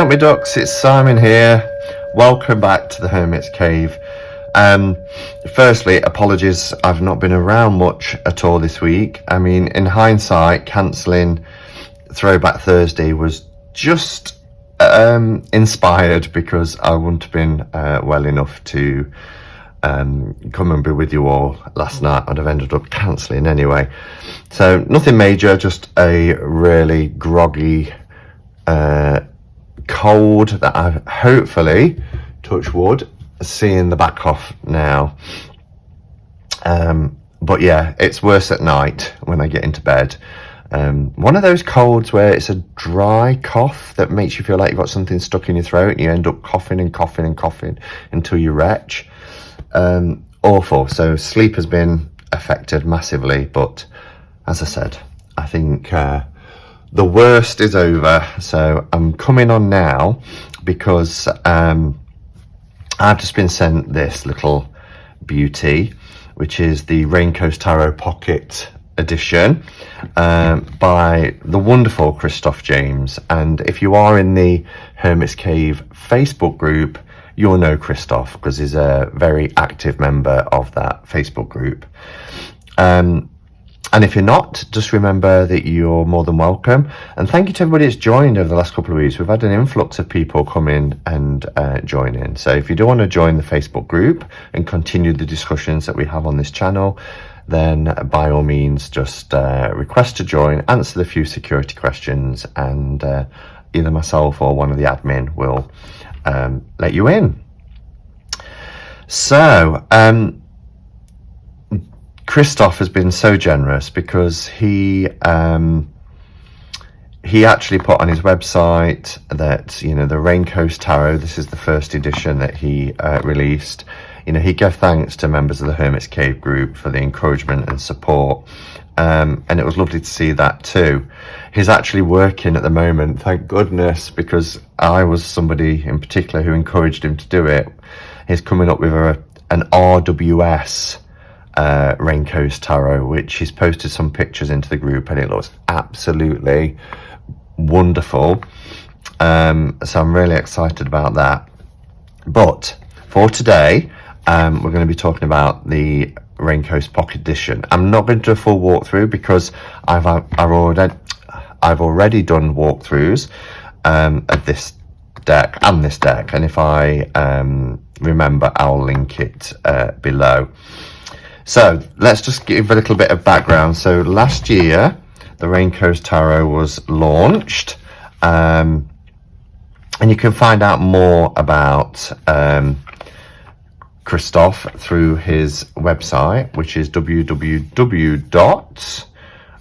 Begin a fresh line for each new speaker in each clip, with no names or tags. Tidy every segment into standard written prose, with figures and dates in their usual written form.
out, my ducks, it's Simon here. Welcome back to the Hermit's Cave. Firstly, apologies, I've not been around much at all this week. I mean, in hindsight, cancelling Throwback Thursday was just inspired because I wouldn't have been well enough to come and be with you all last night. I'd have ended up cancelling anyway. So nothing major, just a really groggy cold that I hopefully, touch wood, seeing the back off now. But yeah, it's worse at night when I get into bed. One of those colds where it's a dry cough that makes you feel like you've got something stuck in your throat and you end up coughing and coughing and coughing until you retch. Awful. So sleep has been affected massively, but as I said, I think the worst is over. So I'm coming on now because I've just been sent this little beauty, which is the Raincoast Tarot Pocket edition by the wonderful Christoph James. And if you are in the Hermit's Cave Facebook group, you'll know Christoph because he's a very active member of that Facebook group. And if you're not, just remember that you're more than welcome. And thank you to everybody that's joined over the last couple of weeks. We've had an influx of people come in and join in. So if you do want to join the Facebook group and continue the discussions that we have on this channel, then by all means, just request to join, answer the few security questions, and either myself or one of the admin will let you in. So, Christoph has been so generous because he actually put on his website that, you know, the Raincoast Tarot, this is the first edition that he released. You know, he gave thanks to members of the Hermit's Cave group for the encouragement and support. And it was lovely to see that too. He's actually working at the moment, thank goodness, because I was somebody in particular who encouraged him to do it. He's coming up with an RWS Raincoast Tarot, which he's posted some pictures into the group, and it looks absolutely wonderful. So I'm really excited about that. But for today, we're going to be talking about the Raincoast Pocket Edition. I'm not going to do a full walkthrough because I've already done walkthroughs of this deck and this deck, and if I remember, I'll link it below. So let's just give a little bit of background. So last year, the Raincoast Tarot was launched, and you can find out more about Christoph through his website, which is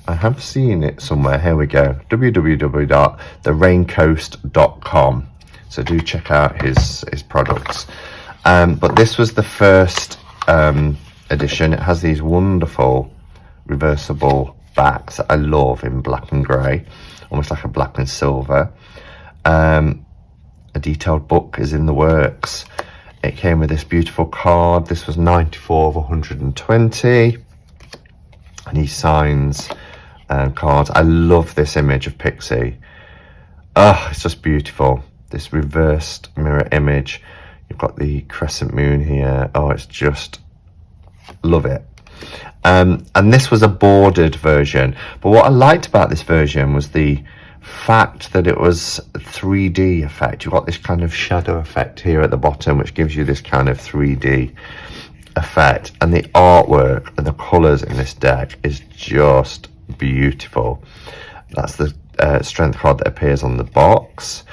I have seen it somewhere, here we go, www.theraincoast.com. So do check out his products. But this was the first edition. It has these wonderful reversible backs that I love in black and grey, almost like a black and silver. A detailed book is in the works. It came with this beautiful card. This was 94 of 120, and he signs cards. I love this image of Pixie. Oh, it's just beautiful. This reversed mirror image. You've got the crescent moon here. Oh, it's just, love it. And this was a bordered version, but what I liked about this version was the fact that it was a 3D effect. You've got this kind of shadow effect here at the bottom, which gives you this kind of 3D effect, and the artwork and the colors in this deck is just beautiful. That's the strength card that appears on the box.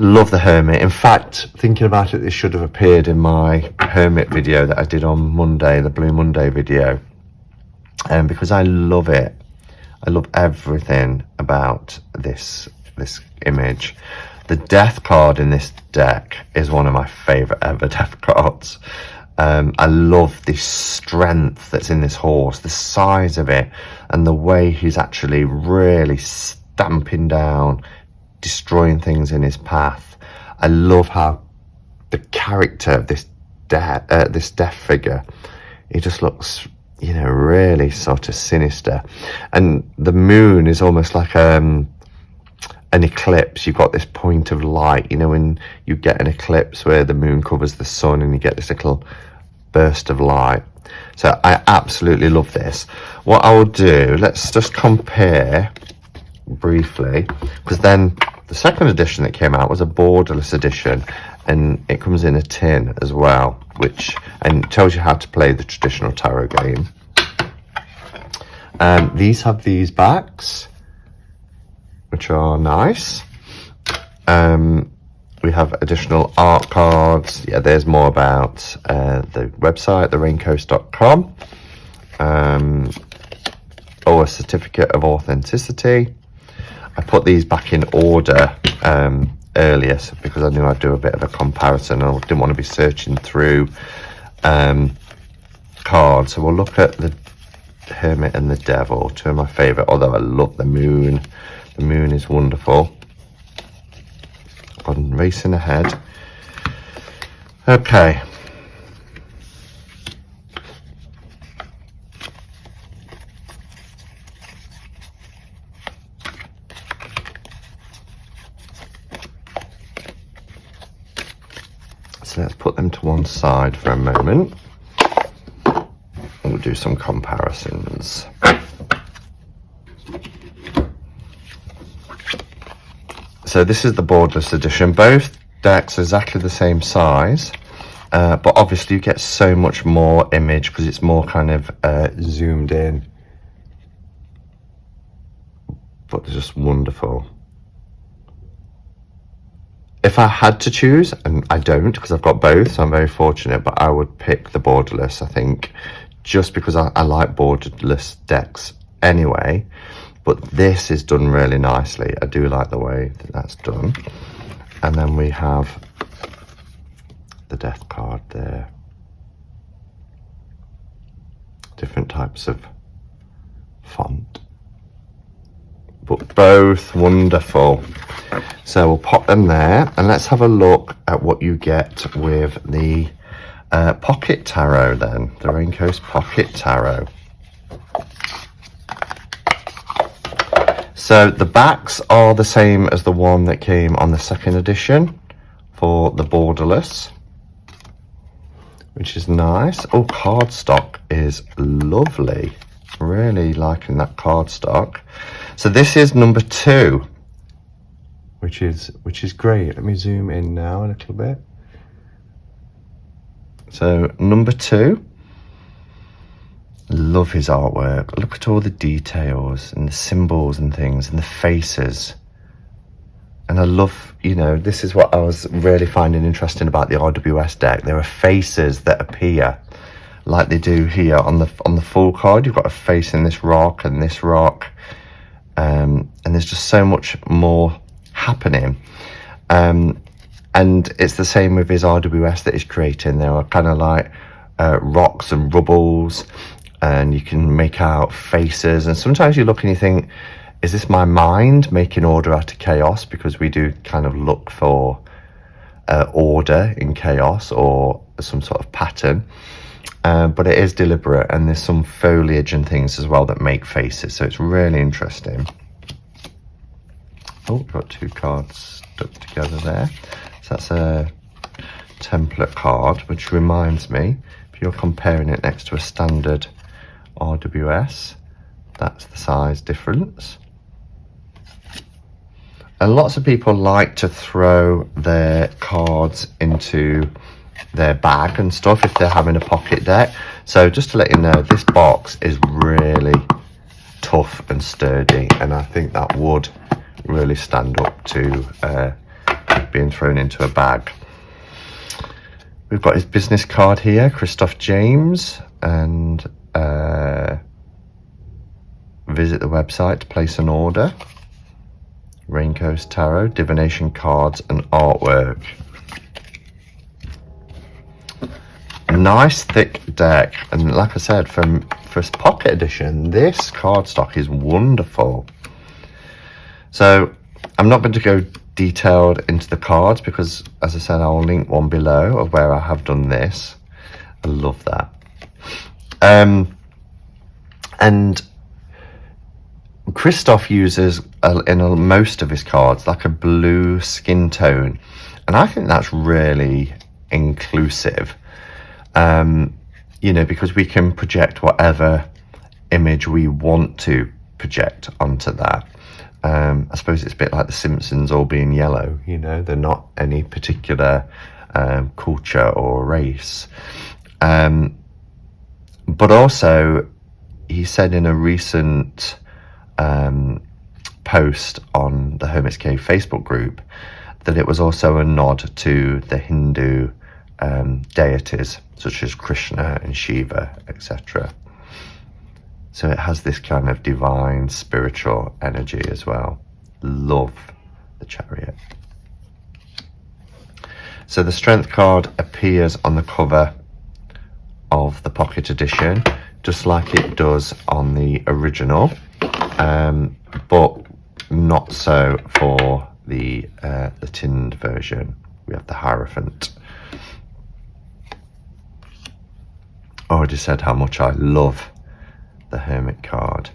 Love the Hermit. In fact, thinking about it, this should have appeared in my Hermit video that I did on Monday, the Blue Monday video, because I love it. I love everything about this image. The death card in this deck is one of my favorite ever death cards. I love the strength that's in this horse, the size of it, and the way he's actually really stamping down, destroying things in his path. I love how the character of this death figure, he just looks, you know, really sort of sinister, and the moon is almost like a an eclipse, you've got this point of light, you know, when you get an eclipse where the moon covers the sun and you get this little burst of light. So I absolutely love this. What I will do, let's just compare briefly, because then the second edition that came out was a borderless edition, and it comes in a tin as well, which and tells you how to play the traditional tarot game. These have these backs, which are nice. We have additional art cards. Yeah, there's more about the website, theraincoast.com. A certificate of authenticity. I put these back in order earlier because I knew I'd do a bit of a comparison. I didn't want to be searching through cards. So we'll look at the Hermit and the Devil, two of my favourite, although I love the Moon. The Moon is wonderful. I'm racing ahead. Okay. So let's put them to one side for a moment. We'll do some comparisons. So this is the borderless edition. Both decks are exactly the same size, but obviously you get so much more image because it's more kind of zoomed in. But they're just wonderful. If I had to choose, and I don't because I've got both, so I'm very fortunate, but I would pick the borderless, I think, just because I like borderless decks anyway. But this is done really nicely. I do like the way that that's done. And then we have the Death card there. Different types of font, but both wonderful. So we'll pop them there, and let's have a look at what you get with the Pocket Tarot then, the Raincoast Pocket Tarot. So the backs are the same as the one that came on the second edition for the borderless, which is nice. Oh, cardstock is lovely. Really liking that cardstock. So this is number 2, which is great. Let me zoom in now a little bit. So number 2. Love his artwork. Look at all the details and the symbols and things and the faces. And I love, you know, this is what I was really finding interesting about the RWS deck. There are faces that appear like they do here on the full card. You've got a face in this rock and this rock, and there's just so much more happening. And it's the same with his RWS that he's creating. There are kind of like rocks and rubbles, and you can make out faces, and sometimes you look and you think, is this my mind making order out of chaos? Because we do kind of look for order in chaos or some sort of pattern, but it is deliberate, and there's some foliage and things as well that make faces, so it's really interesting. Oh, got 2 cards stuck together there. So that's a template card, which reminds me, if you're comparing it next to a standard RWS, that's the size difference. And lots of people like to throw their cards into their bag and stuff if they're having a pocket deck. So just to let you know, this box is really tough and sturdy, and I think that would really stand up to being thrown into a bag. We've got his business card here, Christoph James, and visit the website to place an order. Raincoast Tarot, divination cards and artwork. Nice thick deck, and like I said, for pocket edition, this cardstock is wonderful. So I'm not going to go detailed into the cards because, as I said, I'll link one below of where I have done this. I love that. And Christoph uses most of his cards like a blue skin tone, and I think that's really inclusive. You know, because we can project whatever image we want to project onto that. I suppose it's a bit like the Simpsons all being yellow, you know, they're not any particular culture or race. But also, he said in a recent post on the Hermit's Cave Facebook group that it was also a nod to the Hindu deities such as Krishna and Shiva, etc. So it has this kind of divine spiritual energy as well. Love the Chariot. So the Strength card appears on the cover of the pocket edition, just like it does on the original, but not so for the tinned version. We have the Hierophant. I already said how much I love the Hermit card.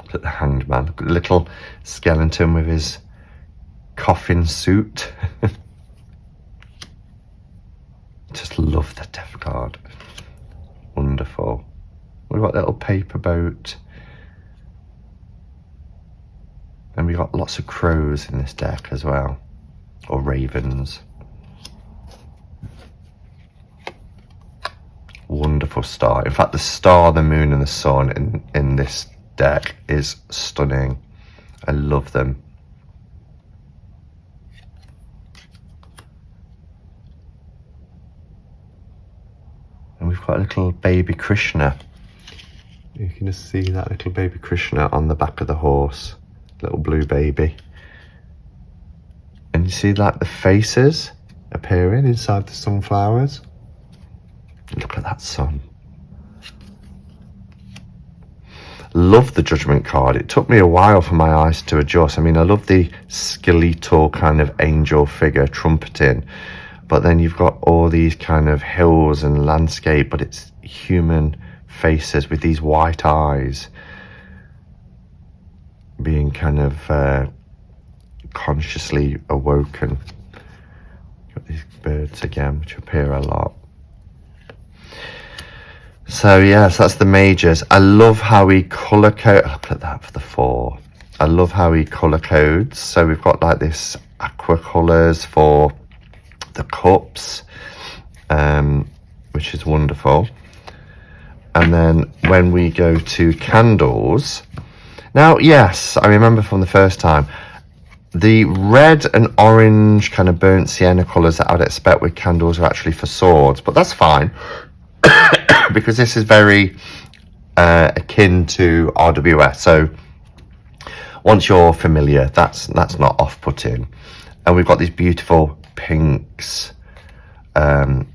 Look at the Hanged Man, look at the little skeleton with his coffin suit. Just love the Death card. Wonderful. We've got a little paper boat. And we've got lots of crows in this deck as well. Or ravens. Wonderful star. In fact, the star, the moon and the sun in this deck is stunning. I love them. And we've got a little baby Krishna. You can just see that little baby Krishna on the back of the horse. Little blue baby. And you see like the faces appearing inside the sunflowers. Look at that sun. Love the Judgment card. It took me a while for my eyes to adjust. I mean, I love the skeletal kind of angel figure trumpeting, but then you've got all these kind of hills and landscape, but it's human faces with these white eyes being kind of consciously awoken. Got these birds again, which appear a lot. So yes, that's the majors. I love how he colour code. Look at that for the 4. I love how he colour codes. So we've got like this aqua colours for the cups, which is wonderful. And then when we go to candles, now yes, I remember from the first time, the red and orange kind of burnt sienna colours that I'd expect with candles are actually for swords, but that's fine. Because this is very akin to RWS, so once you're familiar, that's not off-putting. And we've got these beautiful pinks and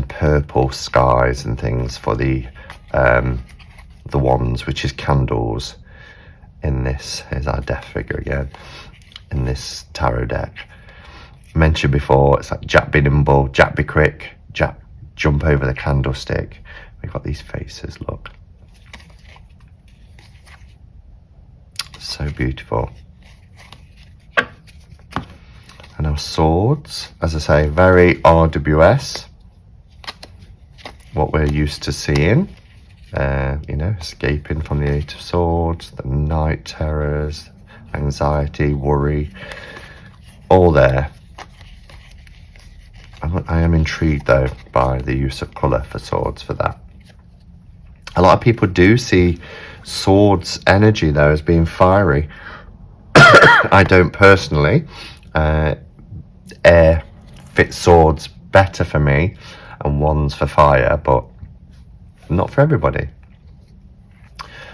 purple skies and things for the wands, which is candles in this. Here's our death figure again in this tarot deck. Mentioned before, it's like Jack be nimble, Jack be quick, Jack jump over the candlestick. We've got these faces, look. So beautiful. And our swords, as I say, very RWS. What we're used to seeing. You know, escaping from the 8 of Swords, the night terrors, anxiety, worry, all there. I am intrigued though by the use of colour for swords for that. A lot of people do see swords energy though as being fiery. I don't personally. Air fits swords better for me and wands for fire, but not for everybody.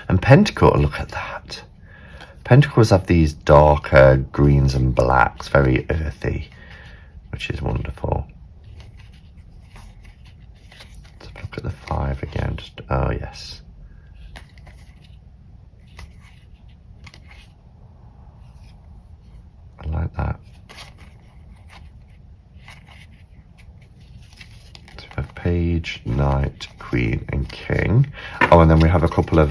And Pentacle, look at that. Pentacles have these darker greens and blacks, very earthy, which is wonderful. Let's look at the 5 again. Just, oh yes. I like that. So page 9 Knight, Queen and King. Oh, and then we have a couple of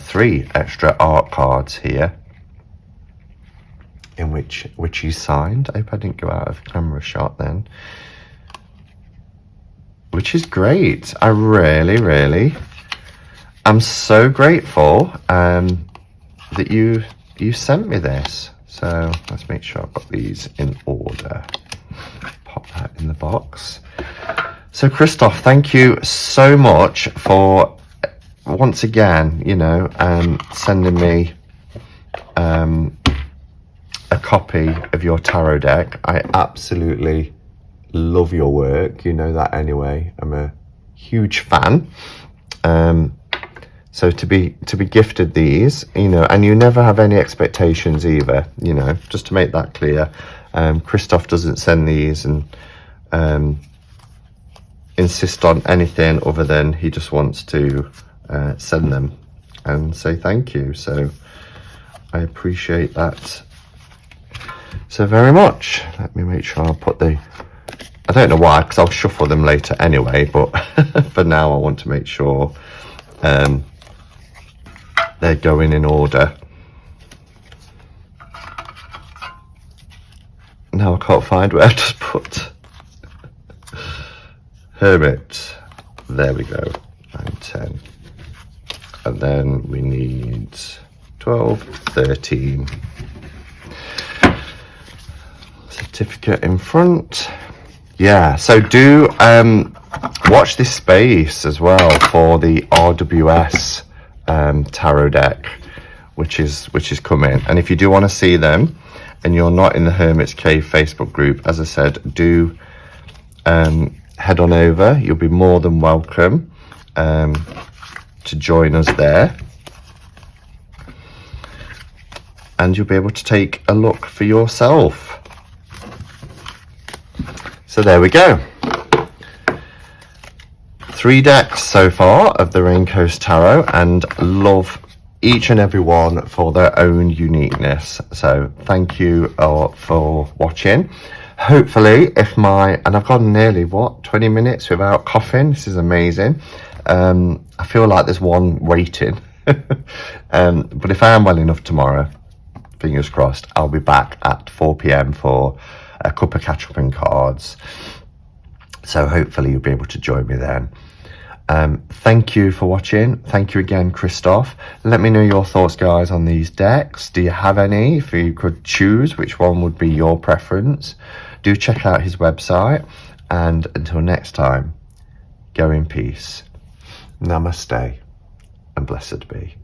three extra art cards here, in which he signed. I hope I didn't go out of camera shot then. Which is great. I really am so grateful that you sent me this. So let's make sure I've got these in order. Pop that in the box. So Christoph, thank you so much for once again, you know, sending me a copy of your tarot deck. I absolutely love your work, you know that anyway. I'm a huge fan. So to be gifted these, you know, and you never have any expectations either, you know, just to make that clear. Christoph doesn't send these and insist on anything other than he just wants to send them and say thank you. So I appreciate that so very much. Let me make sure I'll put the, I don't know why, because I'll shuffle them later anyway, but for now I want to make sure they're going in order. Now I can't find where I just put Hermit. There we go. 9, 10. And then we need 12, 13. Certificate in front. Yeah, so do watch this space as well for the RWS tarot deck, which is coming. And if you do want to see them and you're not in the Hermit's Cave Facebook group, as I said, do head on over. You'll be more than welcome to join us there, and you'll be able to take a look for yourself. So there we go. 3 decks so far of the Raincoast Tarot, and love each and every one for their own uniqueness. So thank you for watching. Hopefully, and I've gone nearly 20 minutes without coughing. This is amazing. I feel like there's one waiting. But if I am well enough tomorrow, fingers crossed, I'll be back at 4 p.m. for a cup of catch up and cards. So hopefully you'll be able to join me then. Thank you for watching. Thank you again, Christoph. Let me know your thoughts, guys, on these decks. Do you have any? If you could choose, which one would be your preference? Do check out his website. And until next time, go in peace. Namaste and blessed be.